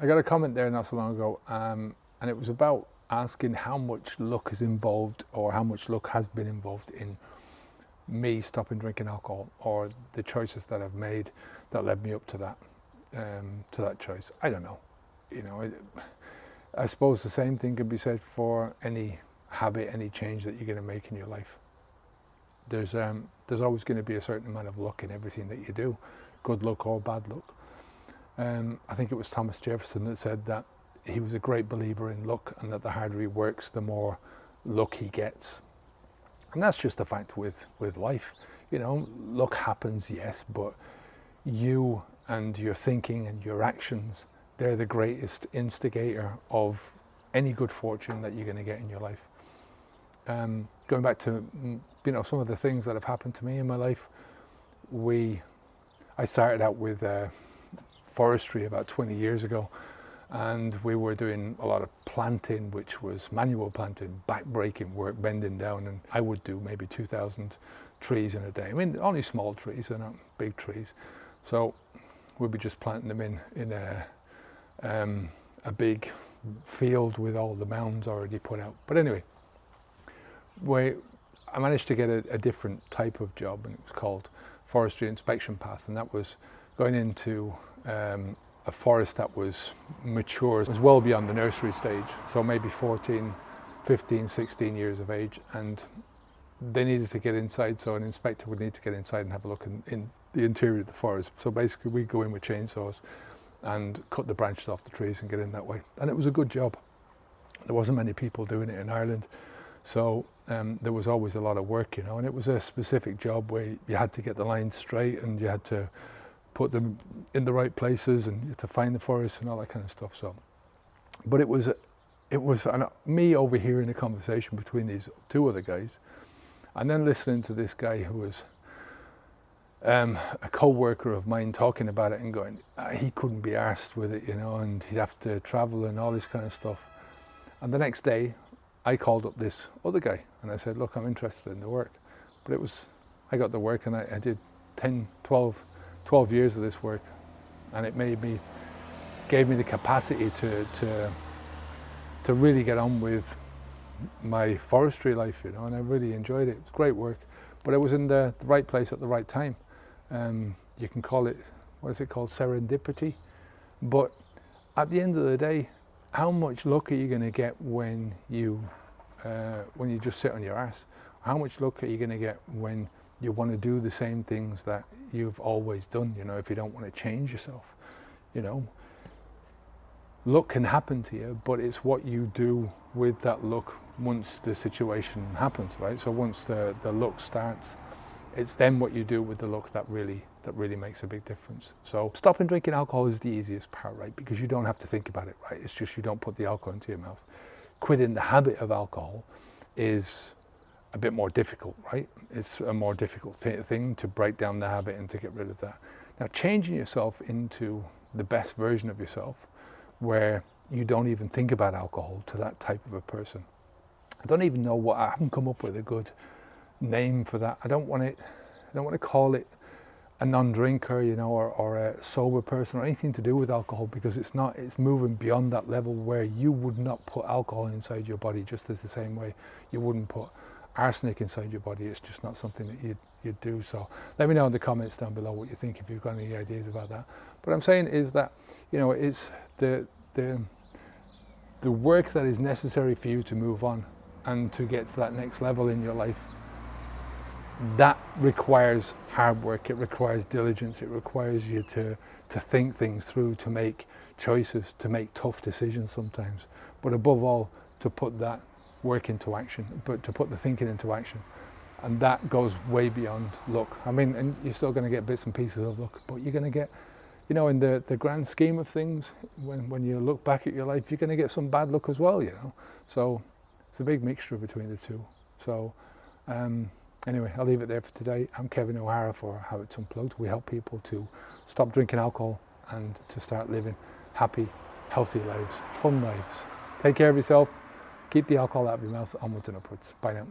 I got a comment there not so long ago, and it was about asking how much luck is involved, or how much luck has been involved in me stopping drinking alcohol, or the choices that I've made that led me up to that choice. I don't know. I suppose the same thing could be said for any habit, any change that you're going to make in your life. There's always going to be a certain amount of luck in everything that you do, good luck or bad luck. I think it was Thomas Jefferson that said that he was a great believer in luck, and that the harder he works, the more luck he gets. And that's just a fact with life. Luck happens, yes, but you and your thinking and your actions, they're the greatest instigator of any good fortune that you're going to get in your life. Going back to some of the things that have happened to me in my life, I started out with forestry about 20 years ago, and we were doing a lot of planting, which was manual planting, back-breaking work, bending down, and I would do maybe 2,000 trees in a day. I mean, only small trees, they're not big trees. So we'd be just planting them in a big field with all the mounds already put out. But anyway, I managed to get a different type of job, and it was called forestry inspection path, and that was going into a forest that was mature, was well beyond the nursery stage, so maybe 14, 15, 16 years of age, and they needed to get inside, so an inspector would need to get inside and have a look in the interior of the forest. So basically we'd go in with chainsaws and cut the branches off the trees and get in that way. And it was a good job. There wasn't many people doing it in Ireland, so there was always a lot of work, and it was a specific job where you had to get the lines straight, and you had to put them in the right places, and you had to find the forest and all that kind of stuff. So, but it was me overhearing a conversation between these two other guys, and then listening to this guy who was a co-worker of mine talking about it and going, he couldn't be arsed with it, and he'd have to travel and all this kind of stuff. And the next day I called up this other guy and I said, look, I'm interested in the work. But I got the work, and I did 10, 12 years of this work, and it gave me the capacity to really get on with my forestry life, and I really enjoyed it. It was great work, but I was in the right place at the right time. You can call it, what is it called, serendipity? But at the end of the day, how much luck are you going to get when you just sit on your ass? How much luck are you going to get when you want to do the same things that you've always done, if you don't want to change yourself? Luck can happen to you, but it's what you do with that luck once the situation happens, right? So once the luck starts, it's then what you do with the luck that really makes a big difference. So stopping drinking alcohol is the easiest part, right? Because you don't have to think about it, right? It's just you don't put the alcohol into your mouth. Quitting the habit of alcohol is a bit more difficult, right? It's a more difficult thing to break down the habit and to get rid of that. Now, changing yourself into the best version of yourself, where you don't even think about alcohol, to that type of a person. I don't even know I haven't come up with a good name for that. I don't want to call it a non-drinker, or a sober person, or anything to do with alcohol, because it's moving beyond that level where you would not put alcohol inside your body, just as the same way you wouldn't put arsenic inside your body. It's just not something that you'd do. So let me know in the comments down below what you think, if you've got any ideas about that. What I'm saying is that, it's the work that is necessary for you to move on and to get to that next level in your life. That requires hard work, it requires diligence, it requires you to think things through, to make choices, to make tough decisions sometimes, but above all, to put that work into action, but to put the thinking into action. And that goes way beyond luck. I mean, and you're still going to get bits and pieces of luck, but you're going to get, in the grand scheme of things, when you look back at your life, you're going to get some bad luck as well, So it's a big mixture between the two. So anyway, I'll leave it there for today. I'm Kevin O'Hara for Habits Unplugged. We help people to stop drinking alcohol and to start living happy, healthy lives, fun lives. Take care of yourself. Keep the alcohol out of your mouth, onwards and upwards. Bye now.